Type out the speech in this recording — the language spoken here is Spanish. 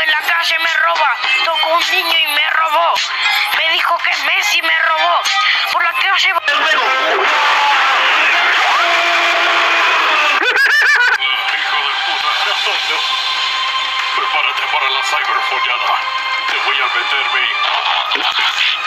en la calle me roba. Tocó un niño y me robó. Me dijo que Messi me robó. Por la calle... Hijo de puta. No. Prepárate para la cyberfollada. Te voy a meter mi...